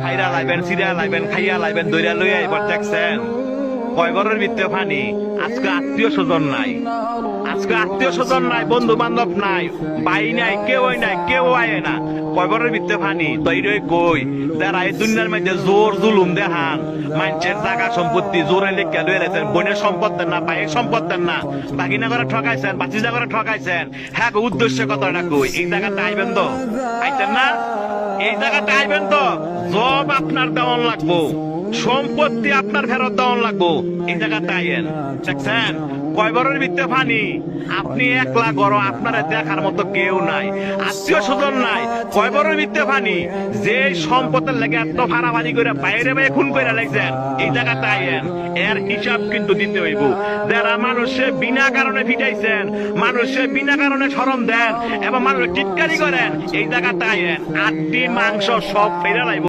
খাইরা লাইবেন, সিরা লাইবেন, খাইয়া লাইবেন, দইরা লইয়া এবার দেখছেন কয় ঘরের ভিতরে পানি। আজকে আত্মীয় স্বজন নাই, আজকে আত্মীয় স্বজন নাই, বন্ধু বান্ধব নাই, ভাই নাই, কেউ আয় না। কয় ঘরের ভিতরে পানি। তৈরি কই যারা এই দুনিয়ার মধ্যে জোর জুলুম দেখান, মানুষের টাকা সম্পত্তি জোরে লেখা লয়ে রেখেছেন, বোনের সম্পদ দেন না, ভাইয়ের সম্পদ দেন না, বাগিনা করে ঠকাইছেন, বাচিজা করে ঠকাইছেন। হ্যাঁ, উদ্দেশ্য কথাটা কই, এই জায়গাটা আইবেন তো, আইতেন না? এই জায়গাটা আইবেন তো, জব আপনার দেওয়ান লাগবো, সম্পত্তি আপনার ফেরত দেওয়ান লাগবো। এই জায়গাটা আইয়েন। দেখছেন কয় বড়ের ভিতরে পানি। আপনি একলা গড়, আপনার দেখার মতো কেউ নাই, আত্মীয় স্বজন নাই। কয় বড়ের ভিতরে পানি। যে সম্পদের লেগে এত ফাড়াফাড়ি করে বাইরে বাইরে খুন করে লাগছেন, এই জায়গাটা আইয়েন। এর হিসাব কিন্তু দিতে হইব। যারা মানুষে বিনা কারণে ফিটাইছেন, মানুষে বিনা কারণে শরম দেন এবং মানুষ টিটকারি করেন, এই জায়গাটা আইয়েন। আড্ডি মাংস সব ফেরা লাইব।